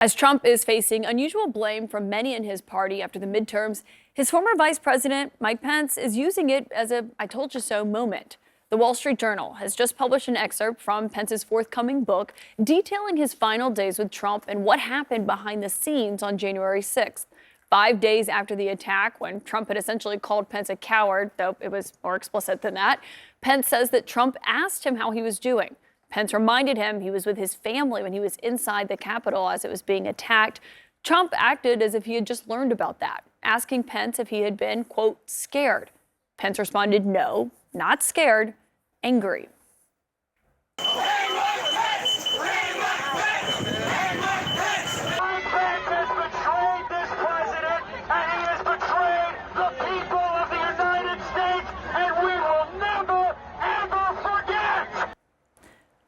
As Trump is facing unusual blame from many in his party after the midterms, his former vice president, Mike Pence, is using it as a I told you so moment. The Wall Street Journal has just published an excerpt from Pence's forthcoming book detailing his final days with Trump and what happened behind the scenes on January 6th. 5 days after the attack, when Trump had essentially called Pence a coward, though it was more explicit than that, Pence says that Trump asked him how he was doing. Pence reminded him he was with his family when he was inside the Capitol as it was being attacked. Trump acted as if he had just learned about that, asking Pence if he had been, quote, scared. Pence responded, no, not scared, angry.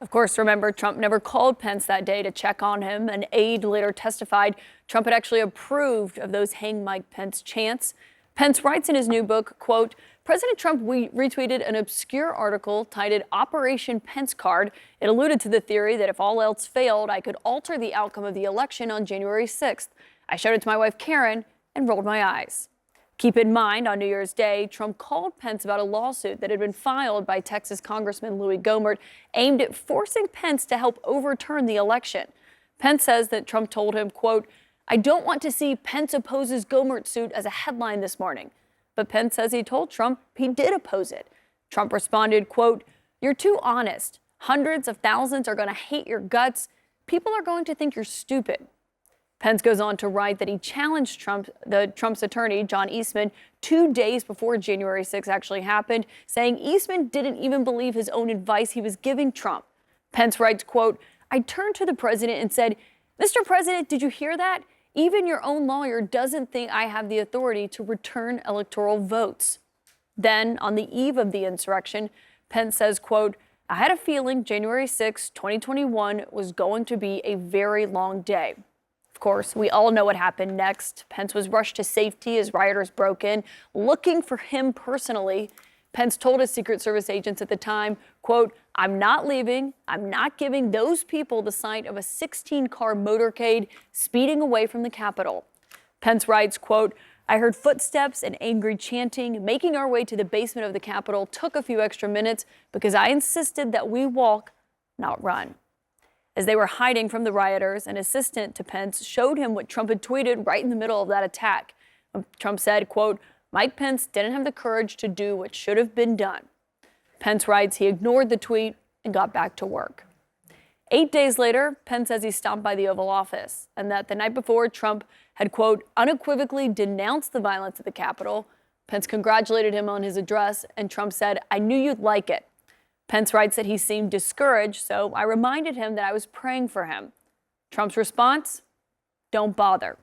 Of course, remember, Trump never called Pence that day to check on him. An aide later testified Trump had actually approved of those Hang Mike Pence chants. Pence writes in his new book, quote, President Trump retweeted an obscure article titled Operation Pence Card. It alluded to the theory that if all else failed, I could alter the outcome of the election on January 6th. I showed it to my wife, Karen, and rolled my eyes. Keep in mind, on New Year's Day, Trump called Pence about a lawsuit that had been filed by Texas Congressman Louis Gohmert aimed at forcing Pence to help overturn the election. Pence says that Trump told him, quote, I don't want to see Pence opposes Gohmert suit as a headline this morning. But Pence says he told Trump he did oppose it. Trump responded, quote, you're too honest. Hundreds of thousands are going to hate your guts. People are going to think you're stupid. Pence goes on to write that he challenged Trump's attorney, John Eastman, 2 days before January 6 actually happened, saying Eastman didn't even believe his own advice he was giving Trump. Pence writes, quote, I turned to the president and said, Mr. President, did you hear that? Even your own lawyer doesn't think I have the authority to return electoral votes. Then, on the eve of the insurrection, Pence says, quote, I had a feeling January 6, 2021 was going to be a very long day. Of course, we all know what happened next. Pence was rushed to safety as rioters broke in, looking for him personally. Pence told his Secret Service agents at the time, quote, I'm not leaving. I'm not giving those people the sight of a 16-car motorcade speeding away from the Capitol. Pence writes, quote, I heard footsteps and angry chanting. Making our way to the basement of the Capitol took a few extra minutes because I insisted that we walk, not run. As they were hiding from the rioters, an assistant to Pence showed him what Trump had tweeted right in the middle of that attack. Trump said, quote, Mike Pence didn't have the courage to do what should have been done. Pence writes he ignored the tweet and got back to work. 8 days later, Pence says he stopped by the Oval Office and that the night before Trump had, quote, unequivocally denounced the violence at the Capitol. Pence congratulated him on his address and Trump said, I knew you'd like it. Pence writes that he seemed discouraged, so I reminded him that I was praying for him. Trump's response? Don't bother.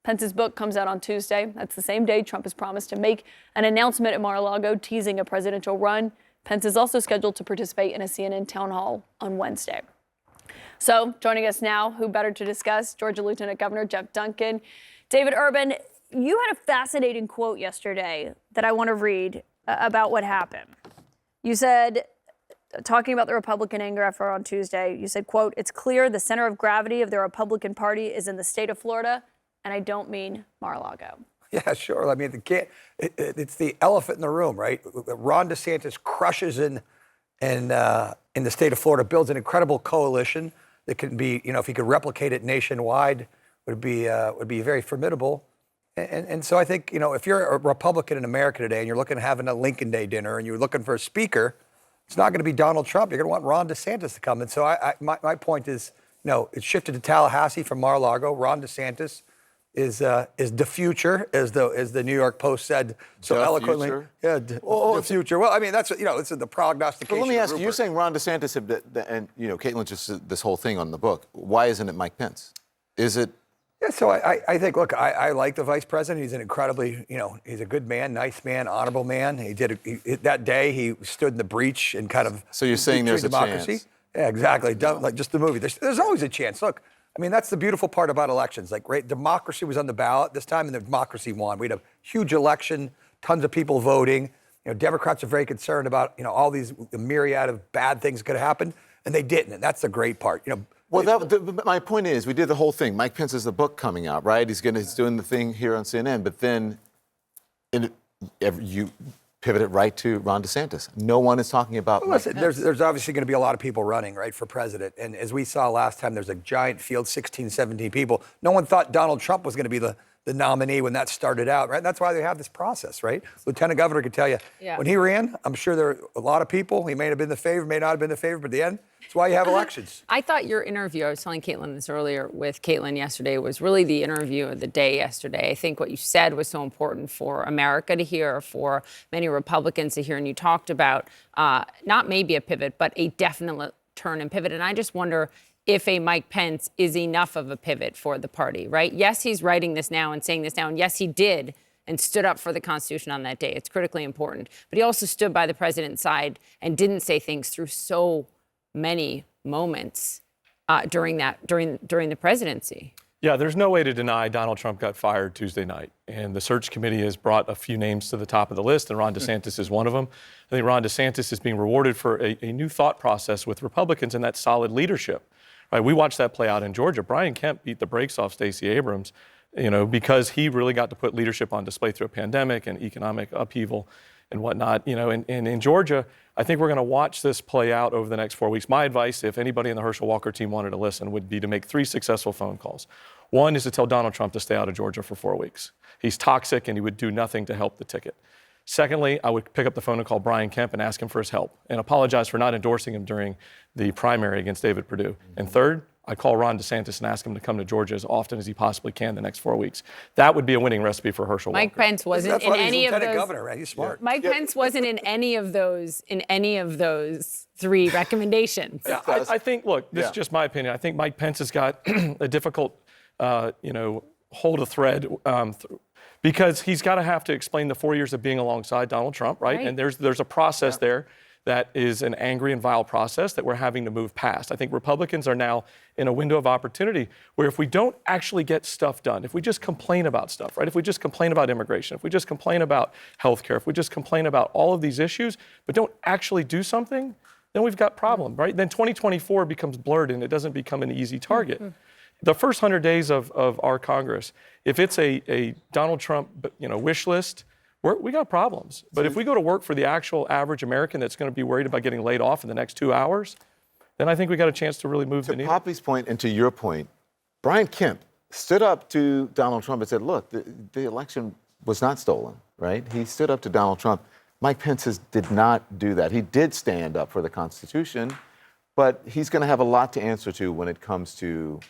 Pence's book comes out on Tuesday. That's the same day Trump has promised to make an announcement at Mar-a-Lago teasing a presidential run. Pence is also scheduled to participate in a CNN town hall on Wednesday. So joining us now, who better to discuss, Georgia Lieutenant Governor Jeff Duncan. David Urban, you had a fascinating quote yesterday that I want to read about what happened. You said, talking about the Republican anger effort on Tuesday, you said, quote, it's clear the center of gravity of the Republican Party is in the state of Florida, and I don't mean Mar-a-Lago. Yeah, sure. I mean, it's the elephant in the room, right? Ron DeSantis crushes in the state of Florida, builds an incredible coalition that can be, you know, if he could replicate it nationwide, would be very formidable. And so I think, you know, if you're a Republican in America today and you're looking at having a Lincoln Day dinner and you're looking for a speaker, it's not going to be Donald Trump. You're going to want Ron DeSantis to come. And so my point is, you know, it's shifted to Tallahassee from Mar-a-Lago. Ron DeSantis is the future, as the New York Post said so eloquently. Future? Yeah, the future. Well, I mean, that's, you know, it's the prognostication. But let me ask you, Rupert. you're saying Ron DeSantis, and, you know, Caitlin just said this whole thing on the book. Why isn't it Mike Pence? Is it? Yeah, so I think, look, I like the vice president. He's an incredibly, you know, he's a good man, nice man, honorable man. That day he stood in the breach and kind of. So you're saying there's a democracy. chance? Yeah, exactly. Like just the movie. There's always a chance. Look, I mean, that's the beautiful part about elections. Like, right, democracy was on the ballot this time, and the democracy won. We had a huge election, tons of people voting. You know, Democrats are very concerned about, you know, all these the myriad of bad things that could happen, and they didn't. And that's the great part. You know, Well, my point is, we did the whole thing. Mike Pence has the book coming out, right? He's doing the thing here on CNN, but then you pivoted right to Ron DeSantis. No one is talking about. Well, listen, there's obviously going to be a lot of people running, right, for president. And as we saw last time, there's a giant field, 16, 17 people. No one thought Donald Trump was going to be the nominee when that started out, right? And that's why they have this process, right? Lieutenant Governor could tell you, when he ran, I'm sure there were a lot of people. He may have been the favorite, may not have been the favorite, but at the end, that's why you have elections. I thought your interview, I was telling Caitlin this earlier with Caitlin yesterday, was really the interview of the day yesterday. I think what you said was so important for America to hear, for many Republicans to hear. And you talked about not maybe a pivot, but a definite turn and pivot. And I just wonder if a Mike Pence is enough of a pivot for the party, right? Yes, he's writing this now and saying this now. And yes, he did and stood up for the Constitution on that day. It's critically important. But he also stood by the president's side and didn't say things through so many moments during the presidency. Yeah, there's no way to deny Donald Trump got fired Tuesday night. And the search committee has brought a few names to the top of the list, and Ron DeSantis is one of them. I think Ron DeSantis is being rewarded for a new thought process with Republicans and that solid leadership. Right, we watched that play out in Georgia. Brian Kemp beat the brakes off Stacey Abrams, because he really got to put leadership on display through a pandemic and economic upheaval and whatnot. And in Georgia, I think we're going to watch this play out over the next 4 weeks. My advice, if anybody in the Herschel Walker team wanted to listen, would be to make 3 successful phone calls. One is to tell Donald Trump to stay out of Georgia for 4 weeks. He's toxic and he would do nothing to help the ticket. Secondly, I would pick up the phone and call Brian Kemp and ask him for his help and apologize for not endorsing him during the primary against David Perdue. And third, I'd call Ron DeSantis and ask him to come to Georgia as often as he possibly can the next 4 weeks. That would be a winning recipe for Herschel Walker. Mike Pence wasn't That's in why he's any of lieutenant those. governor, right? He's smart. Mike Pence wasn't in any of those 3 recommendations. Yeah, I think, look, this is just my opinion. I think Mike Pence has got a difficult, hold a thread because he's got to have to explain the 4 years of being alongside Donald Trump, right? And there's a process there that is an angry and vile process that we're having to move past. I think Republicans are now in a window of opportunity where if we don't actually get stuff done, if we just complain about stuff, right? If we just complain about immigration, if we just complain about healthcare, if we just complain about all of these issues, but don't actually do something, then we've got problem, right? Then 2024 becomes blurred and it doesn't become an easy target. The first 100 days of our Congress, if it's a Donald Trump, wish list, we got problems. But if we go to work for the actual average American that's going to be worried about getting laid off in the next 2 hours, then I think we got a chance to really move the needle. To Poppy's point and to your point, Brian Kemp stood up to Donald Trump and said, look, the election was not stolen, right? He stood up to Donald Trump. Mike Pence did not do that. He did stand up for the Constitution, but he's going to have a lot to answer to when it comes to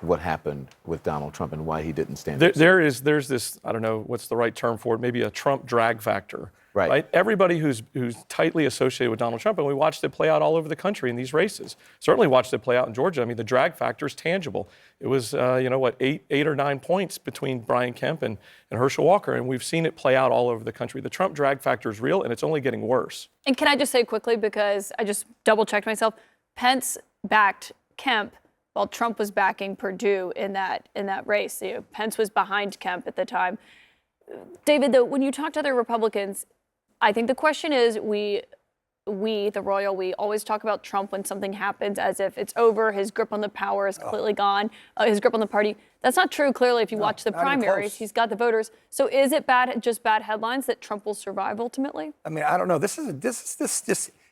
what happened with Donald Trump and why he didn't stand up. There's this, I don't know what's the right term for it, maybe a Trump drag factor. Right? Everybody who's tightly associated with Donald Trump, and we watched it play out all over the country in these races. Certainly watched it play out in Georgia. I mean, the drag factor is tangible. It was, 8 or 9 points between Brian Kemp and Herschel Walker, and we've seen it play out all over the country. The Trump drag factor is real, and it's only getting worse. And can I just say quickly, because I just double-checked myself, Pence backed Kemp while Trump was backing Perdue in that race. Pence was behind Kemp at the time. David, though, when you talk to other Republicans, I think the question is, we, the royal we, always talk about Trump when something happens as if it's over, his grip on the power is completely gone, his grip on the party. That's not true, clearly, if you watch the primaries. He's got the voters. So is it just bad headlines that Trump will survive ultimately? I mean, I don't know. This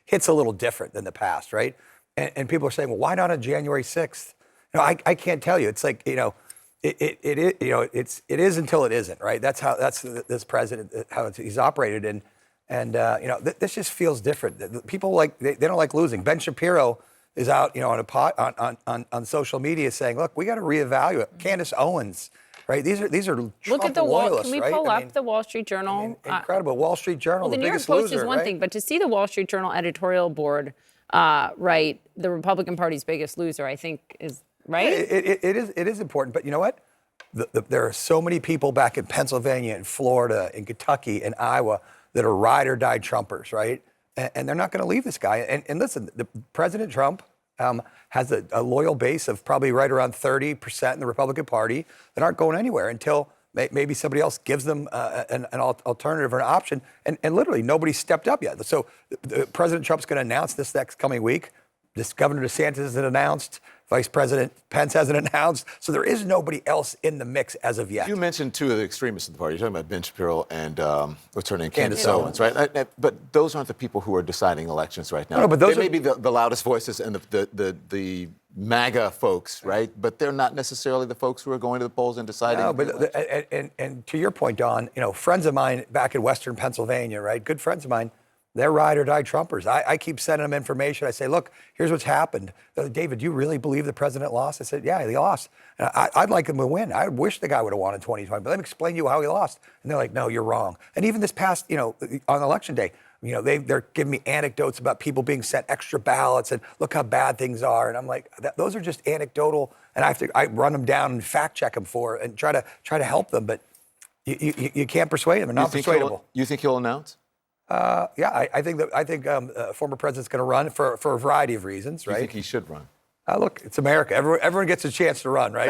hits a little different than the past, right? And people are saying, well, why not on January 6th? I can't tell you. It's like, it is until it isn't, right? That's this president, how he's operated. And this just feels different. People they don't like losing. Ben Shapiro is out, on social media saying, look, we got to reevaluate. Candace Owens, right? These are Trump Look at the loyalists, Can we right? pull up the Wall Street Journal? Incredible. Wall Street Journal, the the New York biggest Post loser, is one right? thing, but to see the Wall Street Journal editorial board write the Republican Party's biggest loser, I think is right. It is important, but you know what? There are so many people back in Pennsylvania and Florida and Kentucky and Iowa that are ride or die Trumpers, right? And they're not going to leave this guy. And listen, President Trump has a loyal base of probably right around 30% in the Republican Party that aren't going anywhere until maybe somebody else gives them an alternative or an option. And literally nobody stepped up yet. So President Trump's going to announce this next coming week. This Governor DeSantis has announced. Vice President Pence hasn't announced. So there is nobody else in the mix as of yet. You mentioned two of the extremists in the party. You're talking about Ben Shapiro and what's her name, Candace Candace Owens, right? But those aren't the people who are deciding elections right now. No, but those they may are- be the loudest voices and the MAGA folks, right? But they're not necessarily the folks who are going to the polls and deciding. No, the but election. and to your point, Don, friends of mine back in Western Pennsylvania, right? Good friends of mine, they're ride or die Trumpers. I keep sending them information. I say, look, here's what's happened. They're like, David, do you really believe the president lost? I said, yeah, he lost. And I'd like him to win. I wish the guy would have won in 2020, but let me explain to you how he lost. And they're like, no, you're wrong. And even this past, on election day, they're giving me anecdotes about people being sent extra ballots and look how bad things are. And I'm like, those are just anecdotal, and I run them down and fact check them and try to help them. But you can't persuade them. They're not persuadable. You think he'll announce? Yeah, I think former president's going to run for a variety of reasons, You right? think he should run? Look, it's America. Everyone gets a chance to run, right?